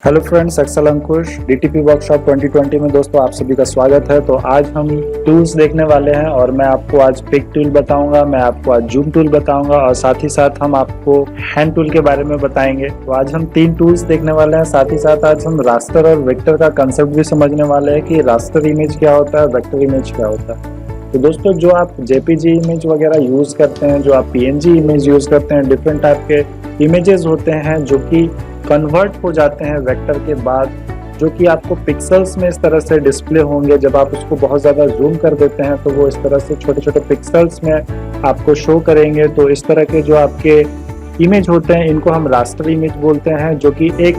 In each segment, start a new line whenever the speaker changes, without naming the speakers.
Hello friends, Excel अंकुश DTP workshop 2020 में दोस्तों आप सभी का स्वागत है। तो आज हम टूल्स देखने वाले हैं और मैं आपको आज पिक टूल बताऊंगा, मैं आपको आज जूम टूल बताऊंगा और साथ ही साथ हम आपको हैंड टूल के बारे में बताएंगे। तो आज हम 3 टूल्स देखने वाले हैं। साथ ही साथ आज हम रास्टर और वेक्टर का कंसेप्ट भी समझने वाले हैं कि रास्टर इमेज क्या होता है, वेक्टर इमेज क्या होता है। तो दोस्तों, जो आप जेपीजी इमेज वगैरह यूज करते हैं, जो आप पीएनजी इमेज यूज करते हैं, डिफरेंट टाइप के इमेजेस होते हैं जो कि कन्वर्ट हो जाते हैं वेक्टर के बाद, जो कि आपको पिक्सल्स में इस तरह से डिस्प्ले होंगे। जब आप उसको बहुत ज़्यादा जूम कर देते हैं तो वो इस तरह से छोटे छोटे पिक्सल्स में आपको शो करेंगे। तो इस तरह के जो आपके इमेज होते हैं इनको हम रास्टर इमेज बोलते हैं, जो कि एक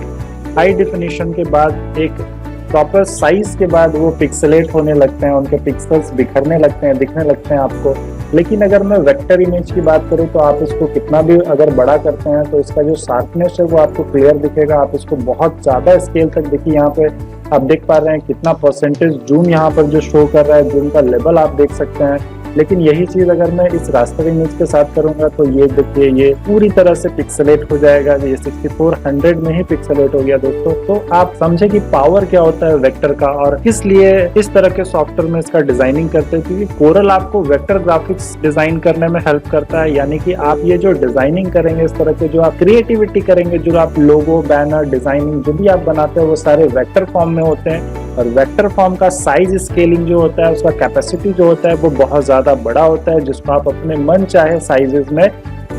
हाई डेफिनेशन के बाद, एक प्रॉपर साइज के बाद वो पिक्सलेट होने लगते हैं, उनके पिक्सल्स बिखरने लगते हैं, दिखने लगते हैं आपको। लेकिन अगर मैं वेक्टर इमेज की बात करूं तो आप इसको कितना भी अगर बड़ा करते हैं तो इसका जो शार्पनेस है वो आपको क्लियर दिखेगा। आप इसको बहुत ज़्यादा स्केल तक देखिए, यहाँ पे आप देख पा रहे हैं कितना परसेंटेज जूम यहाँ पर जो शो कर रहा है, जूम का लेवल आप देख सकते हैं। लेकिन यही चीज़ अगर मैं इस रास्टर इमेज के साथ करूंगा तो ये देखिए, ये पूरी तरह से पिक्सलेट हो जाएगा। ये 6400 में ही पिक्सलेट हो गया दोस्तों। तो आप समझे कि पावर क्या होता है वेक्टर का और किस लिए इस तरह के सॉफ्टवेयर में इसका डिजाइनिंग करते हैं, क्योंकि कोरल आपको वेक्टर ग्राफिक्स डिजाइन करने में हेल्प करता है। यानी कि आप ये जो डिजाइनिंग करेंगे, इस तरह के जो आप क्रिएटिविटी करेंगे, जो आप लोगो, बैनर, डिजाइनिंग जो भी आप बनाते हैं वो सारे वेक्टर फॉर्म में होते हैं। और वेक्टर फॉर्म का साइज स्केलिंग जो होता है, उसका कैपेसिटी जो होता है वो बहुत ज़्यादा बड़ा होता है, जिसको आप अपने मन चाहे साइजेस में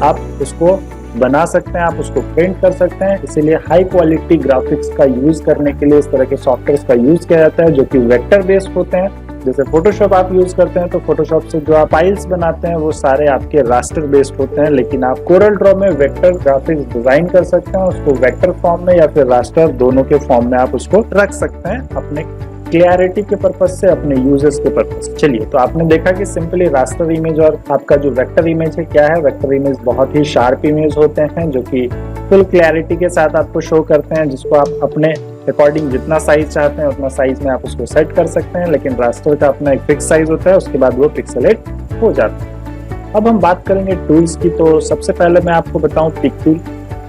आप उसको बना सकते हैं, आप उसको प्रिंट कर सकते हैं। इसीलिए हाई क्वालिटी ग्राफिक्स का यूज़ करने के लिए इस तरह के सॉफ्टवेयर का यूज़ किया जाता है, जो कि वेक्टर बेस्ड होते हैं। जैसे फोटोशॉप आप यूज करते हैं तो फोटोशॉप से जो आप फाइल्स बनाते हैं वो सारे आपके रास्टर बेस्ड होते हैं। लेकिन आप कोरल ड्रॉ में वेक्टर ग्राफिक्स डिजाइन कर सकते हैं, उसको वेक्टर फॉर्म में या फिर रास्टर, दोनों के फॉर्म में आप उसको रख सकते हैं अपने क्लियरिटी के पर्पज से, अपने यूजर्स के पर्पज से। चलिए, तो आपने देखा कि सिंपली रास्टर इमेज और आपका जो वेक्टर इमेज है क्या है। वेक्टर इमेज बहुत ही शार्प इमेज होते हैं जो कि फुल क्लैरिटी के साथ आपको शो करते हैं, जिसको आप अपने अकॉर्डिंग जितना साइज चाहते हैं उतना साइज में आप उसको सेट कर सकते हैं। लेकिन रास्टर का अपना एक फिक्स साइज होता है, उसके बाद वो पिक्सलेट हो जाता है। अब हम बात करेंगे टूल्स की। तो सबसे पहले मैं आपको बताऊं पिक टूल।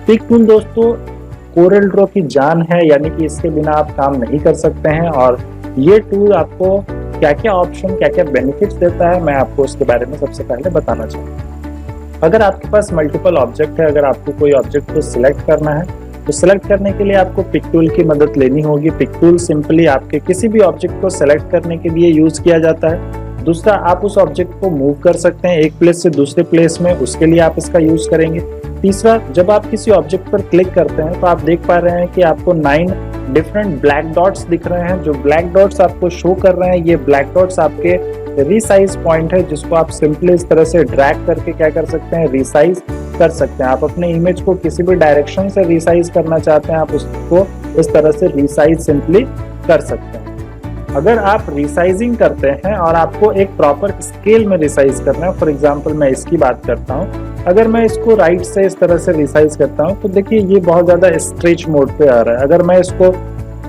पिक टूल दोस्तों कोरल ड्रॉ की जान है, यानी कि इसके बिना आप काम नहीं कर सकते हैं। और ये टूल आपको क्या क्या ऑप्शन, क्या क्या बेनिफिट्स देता है, मैं आपको उसके बारे में सबसे पहले बताना चाहूँगा। अगर आपके पास मल्टीपल ऑब्जेक्ट है, अगर आपको कोई ऑब्जेक्ट को सिलेक्ट करना है तो सिलेक्ट करने के लिए आपको पिक टूल की मदद लेनी होगी। पिक टूल सिंपली आपके किसी भी ऑब्जेक्ट को सिलेक्ट करने के लिए यूज किया जाता है। दूसरा, आप उस ऑब्जेक्ट को मूव कर सकते हैं एक प्लेस से दूसरे प्लेस में, उसके लिए आप इसका यूज करेंगे। तीसरा, जब आप किसी ऑब्जेक्ट पर क्लिक करते हैं तो आप देख पा रहे हैं कि आपको 9 डिफरेंट ब्लैक डॉट्स दिख रहे हैं। जो ब्लैक डॉट्स आपको शो कर रहे हैं, ये ब्लैक डॉट्स आपके रीसाइज पॉइंट है, जिसको आप सिंपली इस तरह से ड्रैग करके क्या कर सकते हैं, रीसाइज कर सकते हैं। आप अपने इमेज को किसी भी डायरेक्शन से रीसाइज करना चाहते हैं, आप उसको इस तरह से रीसाइज सिंपली कर सकते हैं। अगर आप रीसाइजिंग करते हैं और आपको एक प्रॉपर स्केल में रीसाइज करना है, फॉर एग्जांपल मैं इसकी बात करता हूं, अगर मैं इसको राइट से इस तरह से रीसाइज करता हूं तो देखिए ये बहुत ज्यादा स्ट्रेच मोड पे आ रहा है। अगर मैं इसको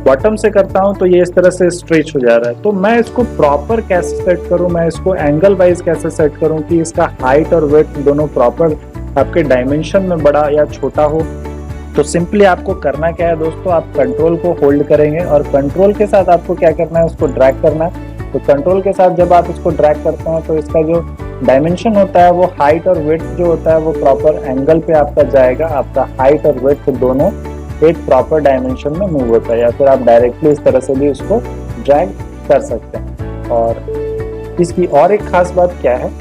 बॉटम से करता हूं तो ये इस तरह से स्ट्रेच हो जा रहा है। तो मैं इसको प्रॉपर कैसे सेट करूं, मैं इसको एंगल वाइज कैसे सेट करूं कि इसका हाइट और वेट दोनों प्रॉपर आपके डायमेंशन में बड़ा या छोटा हो। तो सिंपली आपको करना क्या है दोस्तों, आप कंट्रोल को होल्ड करेंगे और कंट्रोल के साथ आपको क्या करना है, उसको ड्रैग करना है। तो कंट्रोल के साथ जब आप इसको ड्रैग करते हैं तो इसका जो डायमेंशन होता है वो हाइट और वेट जो होता है वो प्रॉपर एंगल पे आपका जाएगा। आपका हाइट और वेट दोनों एक प्रॉपर डायमेंशन में मूव होता है, या फिर आप डायरेक्टली इस तरह से भी उसको ड्रैग कर सकते हैं। और इसकी और एक खास बात क्या है,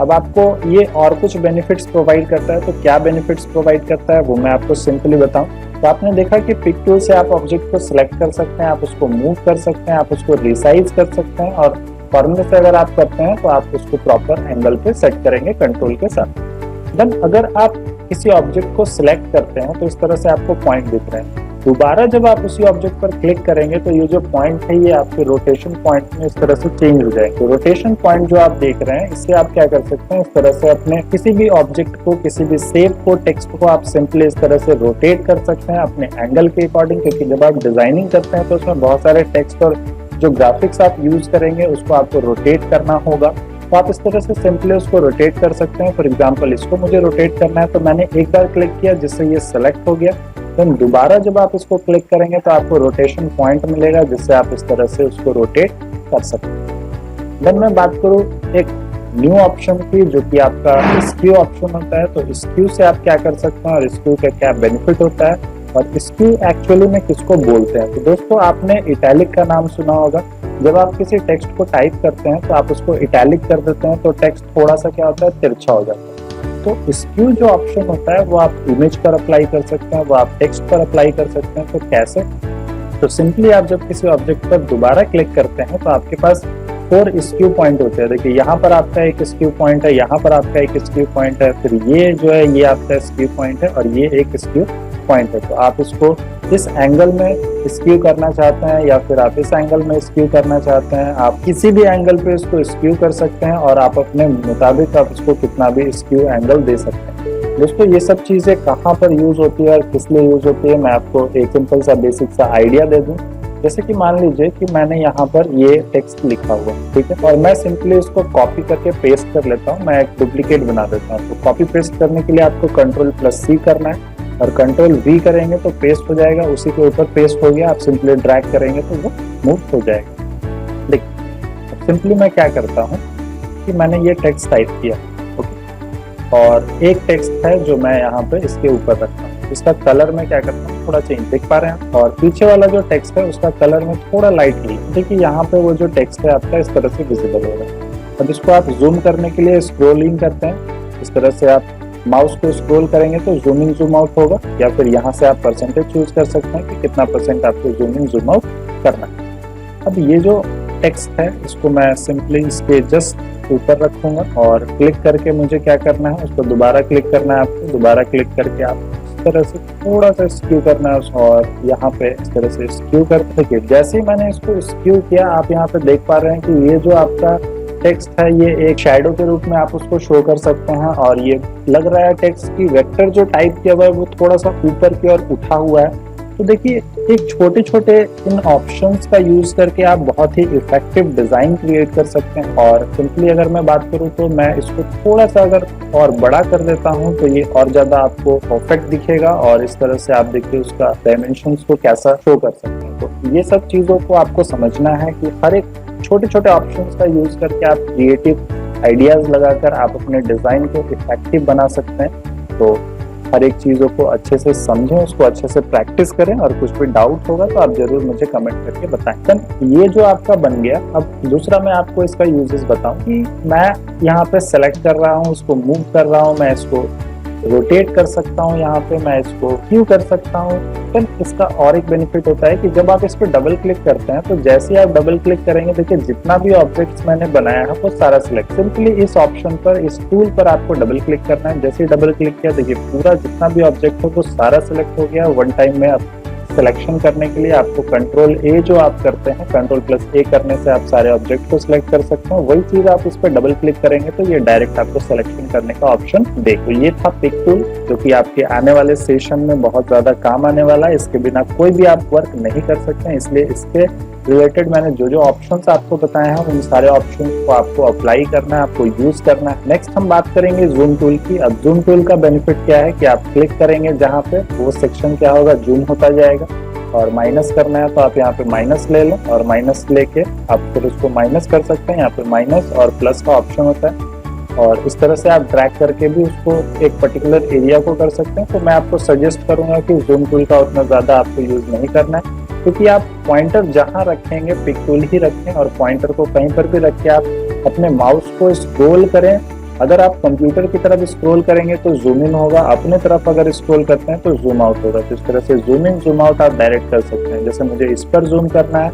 अब आपको ये और कुछ बेनिफिट्स प्रोवाइड करता है। तो क्या बेनिफिट्स प्रोवाइड करता है वो मैं आपको सिंपली बताऊं। तो आपने देखा कि पिक टूल से आप ऑब्जेक्ट को सिलेक्ट कर सकते हैं, आप उसको मूव कर सकते हैं, आप उसको रिसाइज कर सकते हैं। और फॉर्मूले से अगर आप करते हैं तो आप उसको प्रॉपर एंगल पे सेट करेंगे कंट्रोल के साथ। देन अगर आप किसी ऑब्जेक्ट को सिलेक्ट करते हैं तो इस तरह से आपको पॉइंट दिख रहे हैं। दोबारा जब आप उसी ऑब्जेक्ट पर क्लिक करेंगे तो ये जो पॉइंट है ये आपके रोटेशन पॉइंट में इस तरह से चेंज हो जाएंगे। तो रोटेशन पॉइंट जो आप देख रहे हैं, इससे आप क्या कर सकते हैं, इस तरह से अपने किसी भी ऑब्जेक्ट को, किसी भी शेप को, टेक्स्ट को आप सिंपली इस तरह से रोटेट कर सकते हैं अपने एंगल के अकॉर्डिंग। क्योंकि जब आप डिजाइनिंग करते हैं तो उसमें बहुत सारे टेक्स्ट और जो ग्राफिक्स आप यूज करेंगे उसको आपको रोटेट करना होगा। तो आप इस तरह से सिंपली उसको रोटेट कर सकते हैं। फॉर एग्जांपल इसको मुझे रोटेट करना है तो मैंने एक बार क्लिक किया जिससे ये सेलेक्ट हो गया। देन दोबारा जब आप इसको क्लिक करेंगे तो आपको रोटेशन पॉइंट मिलेगा, जिससे आप इस तरह से उसको रोटेट कर सकते हैं। देन मैं बात करूँ एक न्यू ऑप्शन की, जो कि आपका स्क्यू ऑप्शन होता है। तो स्क्यू से आप क्या कर सकते हैं और स्क्यू का क्या बेनिफिट होता है और स्क्यू एक्चुअली में किसको बोलते हैं। तो दोस्तों आपने इटैलिक का नाम सुना होगा। जब आप किसी टेक्स्ट को टाइप करते हैं तो आप उसको इटैलिक कर देते हैं तो टेक्स्ट थोड़ा सा क्या होता है, तिरछा हो जाता है। तो स्क्यू जो ऑप्शन होता है वो आप इमेज पर अप्लाई कर सकते हैं, वो आप टेक्स्ट पर अप्लाई कर सकते हैं। तो कैसे? तो सिंपली आप जब किसी ऑब्जेक्ट पर दोबारा क्लिक करते हैं तो आपके पास 4 स्क्यू पॉइंट होते हैं। देखिए यहाँ पर आपका एक स्क्यू पॉइंट है, यहाँ पर आपका एक स्क्यू पॉइंट है, फिर ये जो है ये आपका स्क्यू पॉइंट है और ये एक स्क्यू पॉइंट है। तो आप इसको इस एंगल में स्क्यू करना चाहते हैं या फिर आप इस एंगल में स्क्यू करना चाहते हैं, आप किसी भी एंगल पे इसको स्क्यू कर सकते हैं और आप अपने मुताबिक आप इसको कितना भी स्क्यू एंगल दे सकते हैं। दोस्तों ये सब चीजें कहाँ पर यूज होती है और किस लिए यूज होती है, मैं आपको एक सिंपल सा बेसिक सा आइडिया दे दूं। जैसे कि मान लीजिए कि मैंने यहाँ पर ये टेक्स्ट लिखा हुआ, ठीक है, और मैं सिंपली इसको कॉपी करके पेस्ट कर लेता हूँ, मैं एक डुप्लीकेट बना देता हूँ। तो कॉपी पेस्ट करने के लिए आपको Ctrl+C करना है और Ctrl+V करेंगे तो पेस्ट हो जाएगा, उसी के ऊपर पेस्ट हो गया। आप सिंपली ड्रैग करेंगे तो वो मूव हो जाएगा। देखिए अब सिंपली मैं क्या करता हूँ कि मैंने ये टेक्स्ट टाइप किया, ओके, और एक टेक्स्ट है जो मैं यहाँ पे इसके ऊपर रखता हूँ। इसका कलर में क्या करता हूँ, थोड़ा चेंज देख पा रहे हैं, और पीछे वाला जो टेक्स्ट है उसका कलर में थोड़ा लाइटली, देखिए यहाँ पे वो जो टेक्स्ट है आपका इस तरह से विजिबल होगा। अब इसको आप जूम करने के लिए स्क्रोलिंग करते हैं, इस तरह से आप माउस को स्क्रॉल करेंगे तो जूम इन जूम आउट होगा, या फिर यहाँ से आप परसेंटेज चूज कर सकते हैं कि कितना % आपको जूम इन जूम आउट करना है। अब ये जो टेक्स्ट है इसको मैं सिंपली इसके जस्ट ऊपर रखूंगा और क्लिक करके मुझे क्या करना है, उसको दोबारा क्लिक करना है। आपको दोबारा क्लिक करके आप इस तरह से थोड़ा सा स्क्यू करना है और यहाँ पे इस तरह से स्क्यू करते हैं। जैसे ही मैंने इसको स्क्यू किया, आप यहाँ पे देख पा रहे हैं कि ये जो आपका टेक्स्ट है ये एक शैडो के रूप में आप उसको शो कर सकते हैं, और ये लग रहा है टेक्स्ट की वेक्टर जो टाइप किया हुआ है वो थोड़ा सा ऊपर की ओर उठा हुआ है। तो देखिए एक छोटे छोटे इन ऑप्शंस का यूज करके आप बहुत ही इफेक्टिव डिजाइन क्रिएट कर सकते हैं। और सिंपली अगर मैं बात करूं तो मैं इसको थोड़ा सा अगर और बड़ा कर देता हूं तो ये और ज्यादा आपको परफेक्ट दिखेगा, और इस तरह से आप देखिए उसका डायमेंशंस को कैसा शो कर सकते हैं। तो ये सब चीजों को आपको समझना है कि हर एक छोटे छोटे ऑप्शंस का यूज करके आप क्रिएटिव आइडियाज लगाकर आप अपने डिजाइन को इफेक्टिव बना सकते हैं। तो हर एक चीजों को अच्छे से समझें, उसको अच्छे से प्रैक्टिस करें, और कुछ भी डाउट होगा तो आप जरूर मुझे कमेंट करके बताएं। तो ये जो आपका बन गया, अब दूसरा मैं आपको इसका यूजेस बताऊं कि मैं यहाँ पे सेलेक्ट कर रहा हूँ, उसको मूव कर रहा हूँ, मैं इसको रोटेट कर सकता हूँ, यहाँ पे मैं इसको व्यू कर सकता हूँ। फिर इसका और एक बेनिफिट होता है कि जब आप इस पर डबल क्लिक करते हैं तो जैसे ही आप डबल क्लिक करेंगे, देखिए जितना भी ऑब्जेक्ट्स मैंने बनाया है वो सारा सिलेक्ट। सिंपली इस ऑप्शन पर, इस टूल पर आपको डबल क्लिक करना है। जैसे ही डबल क्लिक किया, देखिए पूरा जितना भी ऑब्जेक्ट हो वो सारा सिलेक्ट हो गया वन टाइम में। आप सिलेक्शन करने के लिए आपको Ctrl+A जो आप करते हैं, Ctrl+A करने से आप सारे ऑब्जेक्ट को सिलेक्ट कर सकते हैं। वही चीज आप इस पर डबल क्लिक करेंगे तो ये डायरेक्ट आपको सिलेक्शन करने का ऑप्शन देखो। ये था पिक टूल, जो कि आपके आने वाले सेशन में बहुत ज्यादा काम आने वाला है। इसके बिना कोई भी आप वर्क नहीं कर सकते हैं, इसलिए इसके रिलेटेड मैंने जो जो ऑप्शंस आपको बताए हैं उन सारे ऑप्शंस को आपको अप्लाई करना है, आपको यूज करना है। नेक्स्ट हम बात करेंगे जूम टूल की। अब जूम टूल का बेनिफिट क्या है कि आप क्लिक करेंगे जहाँ पे, वो सेक्शन क्या होगा, जूम होता जाएगा। और माइनस करना है तो आप यहाँ पे माइनस ले लें, और माइनस लेके आप फिर उसको माइनस कर सकते हैं। यहाँ पे माइनस और प्लस का ऑप्शन होता है, और इस तरह से आप ड्रैग करके भी उसको एक पर्टिकुलर एरिया को कर सकते हैं। तो मैं आपको सजेस्ट करूंगा कि जूम टूल का उतना ज्यादा आपको यूज नहीं करना है, क्योंकि आप पॉइंटर जहां रखेंगे पिक टूल ही रखें, और पॉइंटर को कहीं पर भी रख के आप अपने माउस को स्क्रॉल करें। अगर आप कंप्यूटर की तरफ स्क्रॉल करेंगे तो जूम इन होगा, अपने तरफ अगर स्क्रॉल करते हैं तो जूम आउट होगा। तो इस तरह से जूम इन जूम आउट आप डायरेक्ट कर सकते हैं। जैसे मुझे इस पर जूम करना है,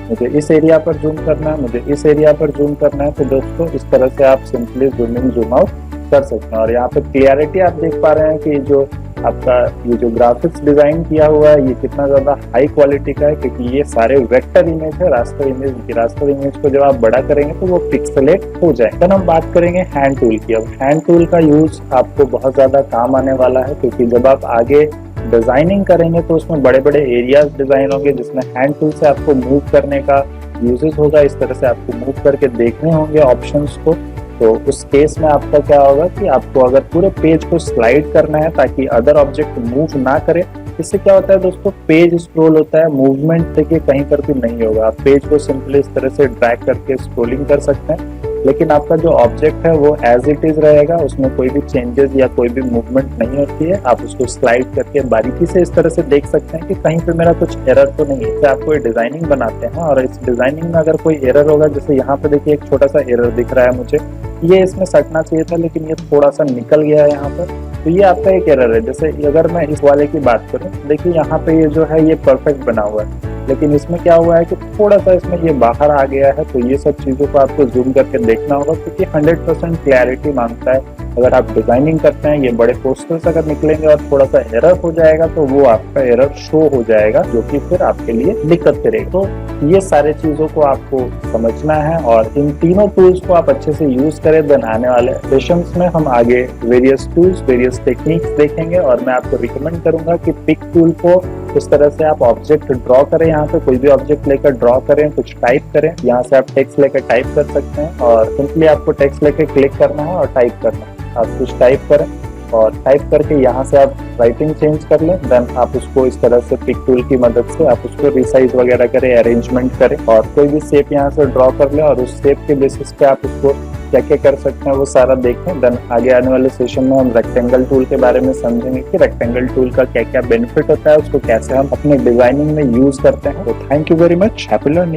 मुझे इस एरिया पर जूम करना है, मुझे इस एरिया पर जूम करना है, तो दोस्तों इस तरह से आप simply zoom in zoom out कर सकते हैं। और यहाँ पे क्लियरिटी आप देख पा रहे हैं कि जो आपका ये जो ग्राफिक्स डिजाइन किया हुआ है ये कितना ज्यादा हाई क्वालिटी का है, क्योंकि ये सारे वेक्टर इमेज है, रास्टर इमेज। रास्टर इमेज को जब आप बड़ा करेंगे तो वो पिक्सेलेट हो जाए। फिर हम बात करेंगे हैंड टूल की। अब हैंड टूल का यूज आपको बहुत ज्यादा काम आने वाला है, क्योंकि जब आप आगे डिजाइनिंग करेंगे तो उसमें बड़े बड़े एरियाज डिजाइन होंगे, जिसमें हैंड टूल से आपको मूव करने का यूजेस होगा। इस तरह से आपको मूव करके देखने होंगे ऑप्शंस को। तो उस केस में आपका क्या होगा कि आपको अगर पूरे पेज को स्लाइड करना है ताकि अदर ऑब्जेक्ट मूव ना करे, इससे क्या होता है दोस्तों, पेज स्क्रॉल होता है, मूवमेंट देखिए कहीं पर भी नहीं होगा। आप पेज को सिंपली इस तरह से ड्रैग करके स्क्रॉलिंग कर सकते हैं, लेकिन आपका जो ऑब्जेक्ट है वो एज इट इज रहेगा, उसमें कोई भी चेंजेस या कोई भी मूवमेंट नहीं होती है। आप उसको स्लाइड करके बारीकी से इस तरह से देख सकते हैं कि कहीं पे मेरा कुछ एरर तो नहीं है। जैसे आप कोई डिजाइनिंग बनाते हैं और इस डिजाइनिंग में अगर कोई एरर होगा, जैसे यहाँ पे देखिए एक छोटा सा एरर दिख रहा है मुझे, ये इसमें सटना चाहिए था लेकिन ये थोड़ा सा निकल गया है यहाँ पर, तो ये आपका एक एरर है। जैसे अगर मैं इस वाले की बात करूँ, देखिए यहाँ पे ये जो है ये परफेक्ट बना हुआ है, लेकिन इसमें क्या हुआ है कि थोड़ा सा इसमें ये बाहर आ गया है। तो ये सब चीज़ों को आपको जूम करके देखना होगा, क्योंकि 100% क्लैरिटी मांगता है। अगर आप डिजाइनिंग करते हैं, ये बड़े पोस्टर्स अगर निकलेंगे और थोड़ा सा एरर हो जाएगा तो वो आपका एरर शो हो जाएगा, जो कि फिर आपके लिए दिक्कत करेगा। तो ये सारे चीजों को आपको समझना है और इन तीनों टूल्स को आप अच्छे से यूज करें। देन आने वाले सेशंस में हम आगे वेरियस टूल्स, वेरियस टेक्निक्स देखेंगे और मैं आपको रिकमेंड करूंगा कि पिक टूल को इस तरह से आप ऑब्जेक्ट ड्रॉ करें। यहाँ पे कोई भी ऑब्जेक्ट लेकर ड्रॉ करें, कुछ टाइप करें। यहाँ से आप टेक्स्ट लेकर टाइप कर सकते हैं और सिंपली आपको टेक्स्ट लेकर क्लिक करना है और टाइप करना है। आप कुछ टाइप करें और टाइप करके यहाँ से आप राइटिंग चेंज कर लें। देन आप उसको इस तरह से पिक टूल की मदद से आप उसको रिसाइज वगैरह करें, अरेंजमेंट करें और कोई भी शेप यहाँ से ड्रॉ कर लें और उस शेप के बेसिस पे आप उसको क्या क्या कर सकते हैं वो सारा देखें। देन आगे आने वाले सेशन में हम रेक्टेंगल टूल के बारे में समझेंगे कि रेक्टेंगल टूल का क्या क्या बेनिफिट होता है, उसको कैसे हम अपने डिजाइनिंग में यूज करते हैं। तो thank you very much, happy learning.